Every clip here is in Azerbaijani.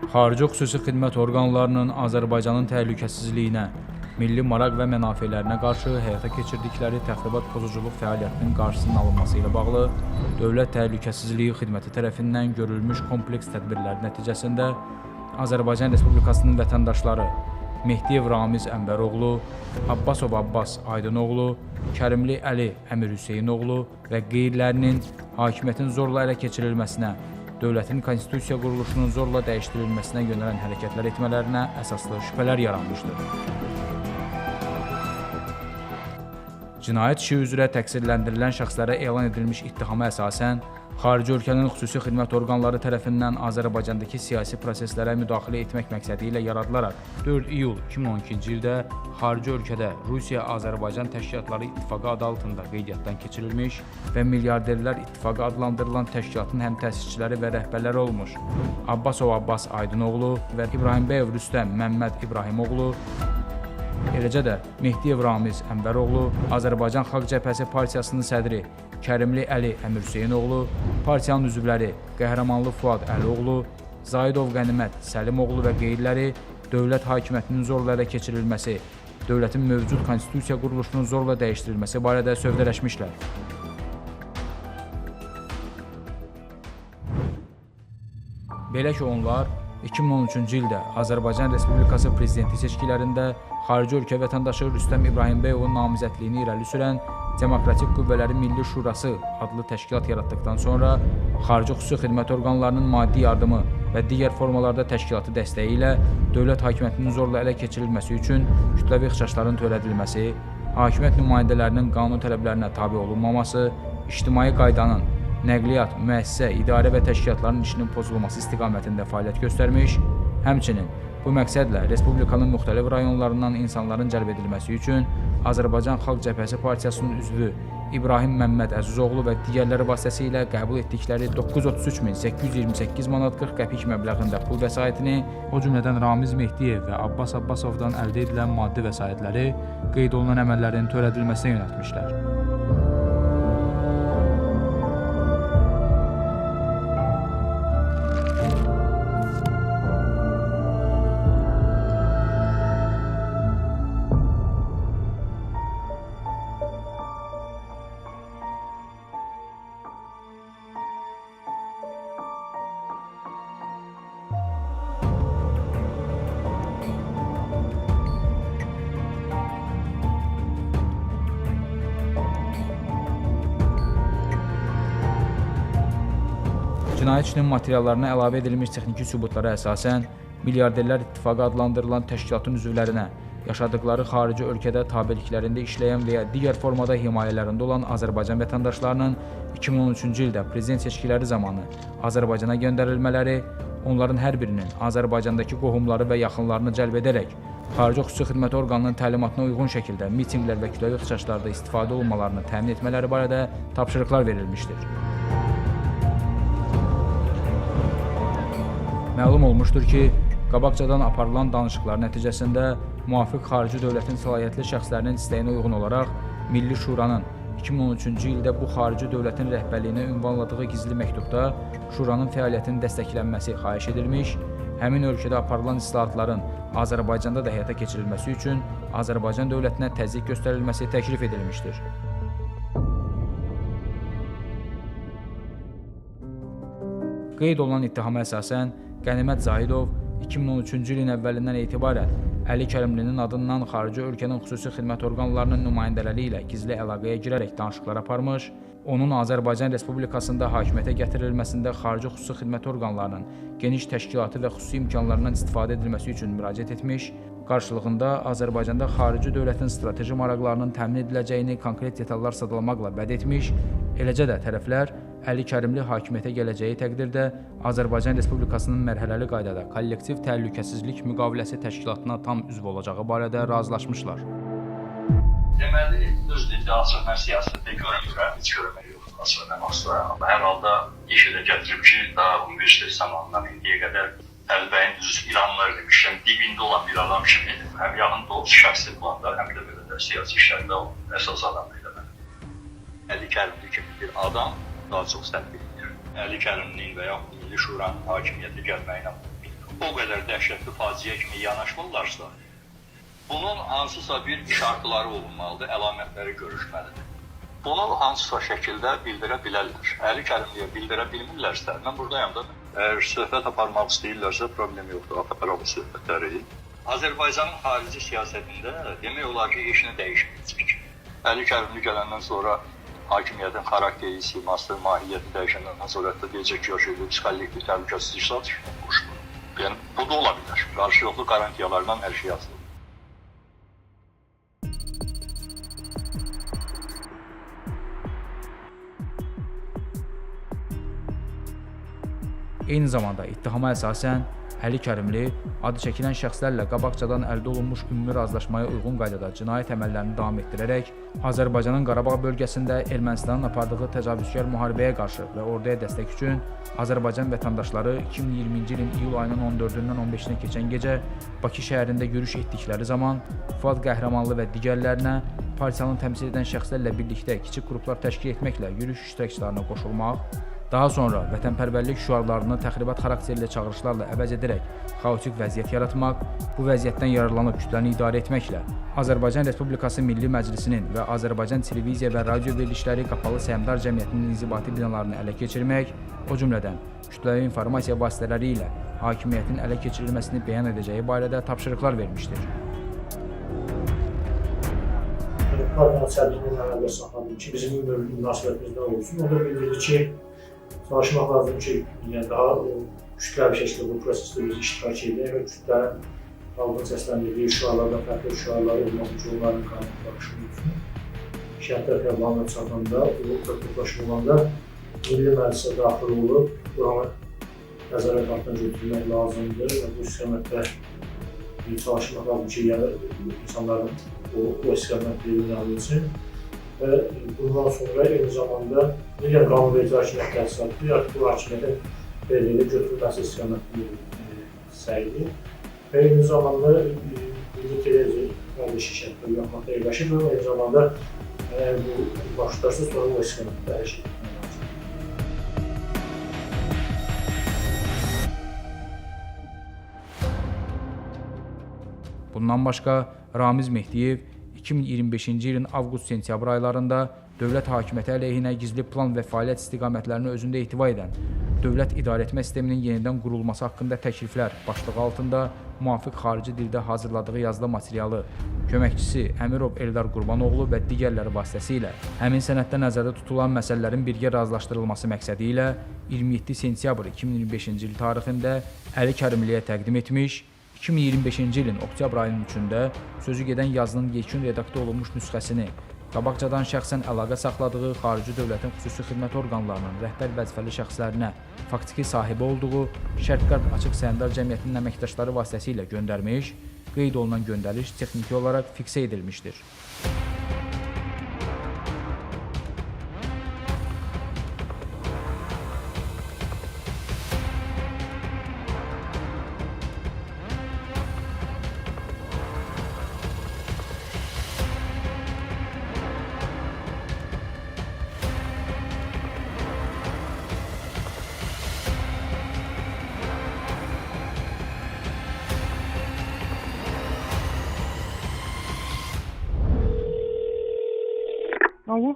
Xarici xüsusi xidmət orqanlarının Azərbaycanın təhlükəsizliyinə, milli maraq və mənafələrinə qarşı həyata keçirdikləri təxribat pozuculuq fəaliyyətinin qarşısının alınması ilə bağlı Dövlət Təhlükəsizliyi Xidməti tərəfindən görülmüş kompleks tədbirlər nəticəsində Azərbaycan Respublikasının vətəndaşları Mehdiyev Ramiz Ənbəroğlu, Abbasov Abbas Aydınoğlu, Kərimli Əli Əmir Hüseynoğlu və qeyrilərinin hakimiyyətin zorla ələ keçirilməsinə, dövlətin konstitusiya quruluşunun zorla dəyişdirilməsinə yönələn hərəkətlər etmələrinə əsaslı şübhələr yaranmışdır. Cinayət işi üzrə təqsirləndirilən şəxslərə elan edilmiş ittihama əsasən, xarici ölkənin xüsusi xidmət orqanları tərəfindən Azərbaycandakı siyasi proseslərə müdaxilə etmək məqsədi ilə yaradılaraq 4 iyul 2012-ci ildə xarici ölkədə Rusiya-Azərbaycan Təşkilatları İttifaqı adı altında qeydiyyatdan keçirilmiş və Milyarderlər İttifaqı adlandırılan təşkilatın həm təsisçiləri və rəhbərləri olmuş Abbasov Abbas Aydınoğlu və İbrahimbəyev Rüstəm Məmməd İbrahimoğlu, eləcə də Mehdiyev Ramiz Ənbəroğlu, Azərbaycan Xalq Cəbhəsi Partiyasının sədri Kərimli Əli Əmir Hüseynoğlu, partiyanın üzvləri Qəhrəmanlı Fuad Əlioğlu, Zaidov Qənimət Səlimoğlu və qeyriləri dövlət hakimiyyətinin zorla ələ keçirilməsi, dövlətin mövcud konstitusiya quruluşunun zorla dəyişdirilməsi barədə sövdələşmişlər. Belə ki, onlar 2013-cü ildə Azərbaycan Respublikası Prezidenti seçkilərində xarici ölkə vətəndaşı Rüstəm İbrahimbəyovun namizədliyini irəli sürən Demokratik Qüvvələrin Milli Şurası adlı təşkilat yaratdıqdan sonra xarici xüsusi xidmət orqanlarının maddi yardımı və digər formalarda təşkilatı dəstəyi ilə dövlət hakimiyyətinin zorla ələ keçirilməsi üçün kütləvi ixşşların törədilməsi, hakimiyyət nümayəndələrinin qanun tələblərinə tabe olunmaması, ictimai qaydanın, nəqliyyat, müəssisə, idarə və təşkilatların işinin pozulması istiqamətində fəaliyyət göstərmiş, həmçinin bu məqsədlə Respublikanın müxtəlif rayonlarından insanların cəlb edilməsi üçün Azərbaycan Xalq Cəbhəsi Partiyasının üzvü İbrahim Məmməd Əzizoğlu və digərləri vasitəsilə qəbul etdikləri 933.828 manat 40 qəpik məbləğində pul vəsaitini, o cümlədən Ramiz Mehdiyev və Abbas Abbasovdan əldə edilən maddi vəsaitləri qeyd olunan əməllərin törədilməsinə yönəltmişlər. Cinayət işinin materiallarına əlavə edilmiş texniki sübutlara əsasən, Milyarderlər İttifaqı adlandırılan təşkilatın üzvlərinə, yaşadıkları xarici ölkədə tabeliklərində işləyən və ya digər formada himayələrində olan Azərbaycan vətəndaşlarının 2013-cü ildə prezident seçkiləri zamanı Azərbaycana göndərilmələri, onların hər birinin Azərbaycandakı qohumları və yaxınlarını cəlb edərək, xarici xüsusi xidmət orqanının təlimatına uyğun şəkildə mitinqlər və kütləvi ixşşlarda istifadə olunmalarını təmin etmələri barədə tapşırıqlar verilmişdir. Məlum olmuşdur ki, qabaqcadan aparılan danışıqlar nəticəsində müvafiq xarici dövlətin səlahiyyətli şəxslərinin istəyinə uyğun olaraq Milli Şuranın 2013-cü ildə bu xarici dövlətin rəhbərliyinə ünvanladığı gizli məktubda Şuranın fəaliyyətinin dəstəklənməsi xahiş edilmiş, həmin ölkədə aparılan islahatların Azərbaycanda da həyata keçirilməsi üçün Azərbaycan dövlətinə təzyiq göstərilməsi təklif edilmişdir. Qeyd olunan ittihama əsasən, Qənimət Zaidov 2013-cü ilin əvvəlindən etibarən Əli Kərimlinin adından xarici ölkənin xüsusi xidmət orqanlarının nümayəndələri ilə gizli əlaqəyə girərək danışıqlar aparmış, onun Azərbaycan Respublikasında hakimiyyətə gətirilməsində xarici xüsusi xidmət orqanlarının geniş təşkilatı və xüsusi imkanlarından istifadə edilməsi üçün müraciət etmiş, qarşılığında Azərbaycanda xarici dövlətin strateji maraqlarının təmin ediləcəyini konkret detallar sadalamaqla vəd etmiş, eləcə də tərəflər Əli Kərimli hakimiyyətə gələcəyi təqdirdə Azərbaycan Respublikasının mərhələli qaydada kollektiv təhlükəsizlik müqaviləsi təşkilatına tam üzv olacağı barədə razılaşmışlar. Deməli, düzdür, açıq mən siyasətdə görmürəm, heç görmək yox, açıq mən asıram. Hər halda işə də gətirib ki, daha universitet zamanından indiyə qədər Əlibəyin düz İranlar demişəm, dibində olan bir adam kimi həm yanında o şəxsi planlar, həm də belə də siyasi işlərdə əsas adam idi mən. Əli Kərimli kimi bir adam daha çox səhv edir. Əli Kərimlinin və yaxud Milli Şuranın hakimiyyətə gəlməyinə mümkün o qədər dəhşətli faciə kimi yanaşmırlarsa, bunun hansısa bir şartları olmalıdır, əlamətləri görüşməlidir. Bunu hansısa şəkildə bildirə bilərlər. Əli Kərimliyə bildirə bilmirlərsə, mən buradayım da. Əgər söhbət aparmaq istəyirlərsə, problem yoxdur, aparaq bu söhbətləri. Azərbaycanın xarici siyasətində demək olar ki, işini dəyişməyəcək. Əli Kərimli gələndən sonra hakimiyyətin xarakteri, siması, mahiyyəti dəyişəndən sonra da deyəcək ki, psixologik təhlükəsizlik satışına qoşulur. Yəni, bu da ola bilər. Qarşılıqlı qarantiyalardan hər şey asılıdır. Eyni zamanda ittihama əsasən Əli Kərimli adı çəkilən şəxslərlə qabaqcadan əldə olunmuş ümumi razılaşmaya uyğun qaydada cinayət əməllərini davam etdirərək Azərbaycanın Qarabağ bölgəsində Ermənistanın apardığı təcavüzkar müharibəyə qarşı və orduya dəstək üçün Azərbaycan vətəndaşları 2020-ci ilin iyul ayının 14-dən 15-nə keçən gecə Bakı şəhərində yürüş etdikləri zaman Fuad Qəhrəmanlı və digərlərinə partiyanı təmsil edən şəxslərlə birlikdə kiçik qruplar təşkil etməklə yürüş iştirakçılarına qoşulmaq, daha sonra vətənpərvərlik şüarlarını təxribat xarakterli çağırışlarla əvəz edərək xaotik vəziyyət yaratmaq, bu vəziyyətdən yararlanıb kütləni idarə etməklə Azərbaycan Respublikası Milli Məclisinin və Azərbaycan Televiziya və Radio verilişləri qapalı səhmdar cəmiyyətinin inzibati binalarını ələ keçirmək, o cümlədən kütləvi informasiya vasitələri ilə hakimiyyətin ələ keçirilməsini bəyan edəcəyi barədə tapşırıqlar vermişdir. Partiyanın sədrinin əməldə saxladım ki, bizim münasibətimizdə olsun. O da bildirdi ki, çalışmaq lazım ki, yəni daha kütləvi şəkildə bu prosesdə biz iştirak edək və kütlənin xalqın səsləndirdiyi şüarlardan fərqli şüarları olmaq üçün onların qanunlaşması üçün şəhətlər qəblanına çatanda, bu toplaşma olanda Milli Məclisə daxil olub, buranı nəzarət altına götürmək lazımdır və bu istiqamətdə çalışmaq lazım ki, yəni insanların o istiqamətdə yönəlsin. Və bundan sonra eyni zamanda qanunverici hakimiyyət təsisatı artıq bu hakimiyyətin belirli götürülməsi istiqamətini səydir. Və eyni zamanda Milli Televiziya qardeşi şəhətdə yaxınlıqda yerləşir və eyni zamanda bu başlarsa sonra o istiqamətdə hər şey etmək lazım. Bundan başqa Ramiz Mehdiyev 2025-ci ilin avqust-sentyabr aylarında dövlət hakimiyyəti əleyhinə gizli plan və fəaliyyət istiqamətlərini özündə ehtiva edən dövlət idarəetmə sisteminin yenidən qurulması haqqında təkliflər başlığı altında müvafiq xarici dildə hazırladığı yazılı materialı köməkçisi Əmirov Eldar Qurbanoğlu və digərləri vasitəsilə həmin sənəddə nəzərdə tutulan məsələlərin birgə razılaşdırılması məqsədi ilə 27 sentyabr 2025-ci il tarixində Əli Kərimliyə təqdim etmiş, 2025-ci ilin oktyabr ayının 3-də sözü gedən yazının yekun redaktə olunmuş nüsxəsini qabaqcadan şəxsən əlaqə saxladığı xarici dövlətin xüsusi xidmət orqanlarının rəhbər vəzifəli şəxslərinə faktiki sahibi olduğu Şərq-Qərb Açıq Səhmdar Cəmiyyətinin əməkdaşları vasitəsilə göndərmiş, qeyd olunan göndəriş texniki olaraq fiksə edilmişdir. Алло.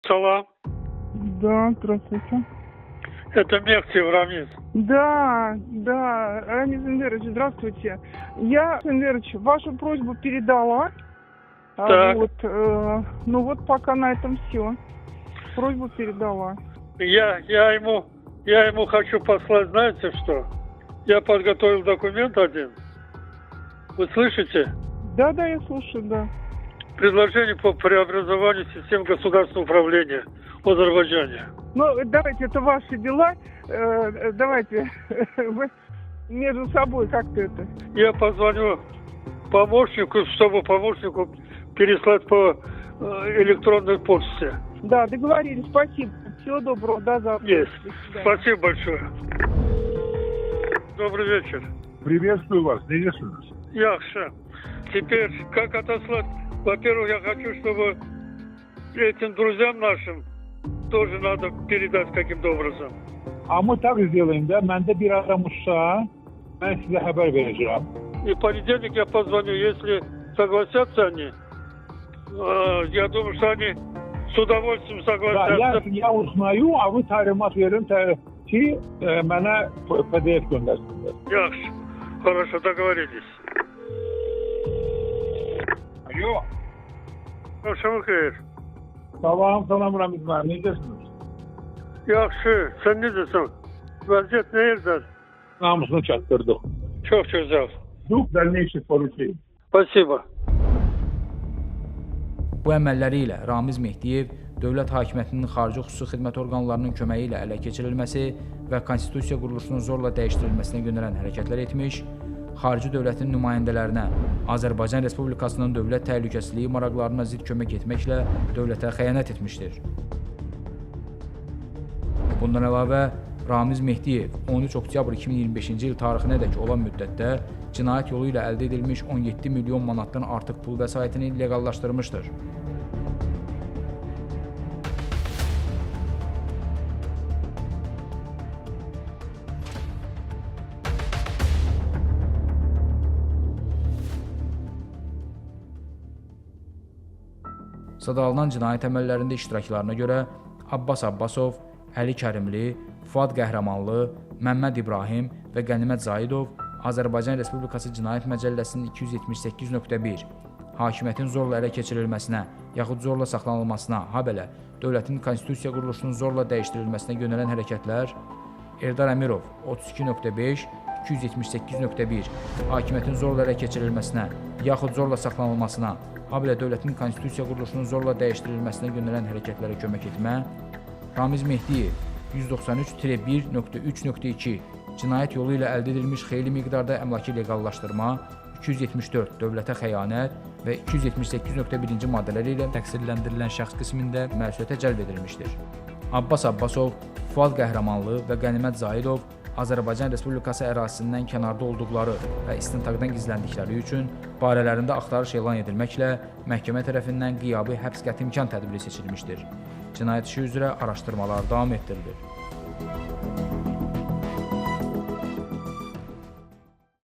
Салам. Да, здравствуйте. Это Мехтиев Рамиз. Да, Рамиз Эндерович, здравствуйте. Я, Эндерович, вашу просьбу передала. Так. Ну вот пока на этом все. Просьбу передала. Я ему хочу послать, знаете что? Я подготовил документ один. Вы слышите? Да, я слушаю, да. Предложение по преобразованию систем государственного управления в Азербайджане. Ну, давайте, это ваши дела. Давайте, вы между собой как-то это. Я позвоню помощнику, чтобы помощнику переслать по электронной почте. Да, договорились, спасибо. Всего доброго, до завтра. Есть. До свидания. Спасибо большое. Добрый вечер. Приветствую вас, приветствую вас. Яхша. Теперь, как отослать? Во-первых, я хочу, чтобы этим друзьям нашим тоже надо передать каким-то образом. А мы так сделаем, да? Məndə bir adam uşaq, Mən sizə xəbər verəcəyəm. И в понедельник я позвоню, если согласятся они. Я думаю, что они с удовольствием согласятся. Ya uznаю, a bu təlimat verin ki, mənə PDF göndərsinlər. Yaxşı, хорошо, договорились. Alo. Axşamın xeyir. Salam, Ramiz müəllim, necəsiniz? Yaxşı, sen necəsən? Vəziyyət nə yerdən? Namusunu çatdırdıq. Çok güzel. Duq dəlneyşik polisi. Спасибо. Bu əməlləri ilə Ramiz Mehdiyev dövlət hakimiyyətinin xarici xüsusi xidmət orqanlarının köməyi ilə ələ keçirilməsi və konstitusiya quruluşunun zorla dəyişdirilməsinə yönələn hərəkətlər etmiş, xarici dövlətin nümayəndələrinə Azərbaycan Respublikasının dövlət təhlükəsizliyi maraqlarına zidd kömək etməklə dövlətə xəyanət etmişdir. Bundan əlavə, Ramiz Mehdiyev 13 oktyabr 2025-ci il tarixinədək olan müddətdə cinayət yolu ilə əldə edilmiş 17 milyon manatdan artıq pul vəsaitini leqallaşdırmışdır. Sadalınan cinayət əməllərində iştiraklarına görə Abbas Abbasov, Əli Kərimli, Fuad Qəhrəmanlı, Məmməd İbrahim və Qənimət Zaidov Azərbaycan Respublikası Cinayət Məcəlləsinin 278.1 hakimiyyətin zorla ələ keçirilməsinə yaxud zorla saxlanılmasına, habelə dövlətin konstitusiya quruluşunun zorla dəyişdirilməsinə yönələn hərəkətlər, Eldar Əmirov 32.5 278.1 hakimiyyətin zorla ələ keçirilməsinə yaxud zorla saxlanılmasına, habelə dövlətin konstitusiya quruluşunun zorla dəyişdirilməsinə yönələn hərəkətlərə kömək etmə, Ramiz Mehdiyev 193-1.3.2 cinayət yolu ilə əldə edilmiş xeyli miqdarda əmlakı leqallaşdırma, 274 dövlətə xəyanət və 278.1-ci maddələri ilə təqsirləndirilən şəxs qismində məsuliyyətə cəlb edilmişdir. Abbas Abbasov, Fuad Qəhrəmanlı və Qənimət Zaidov Azərbaycan Respublikası ərazisindən kənarda olduqları və istintaqdan gizləndikləri üçün barələrində axtarış elan edilməklə məhkəmə tərəfindən qiyabi həbs qətimkan tədbiri seçilmişdir. Cinayət işi üzrə araşdırmalar davam etdirilir.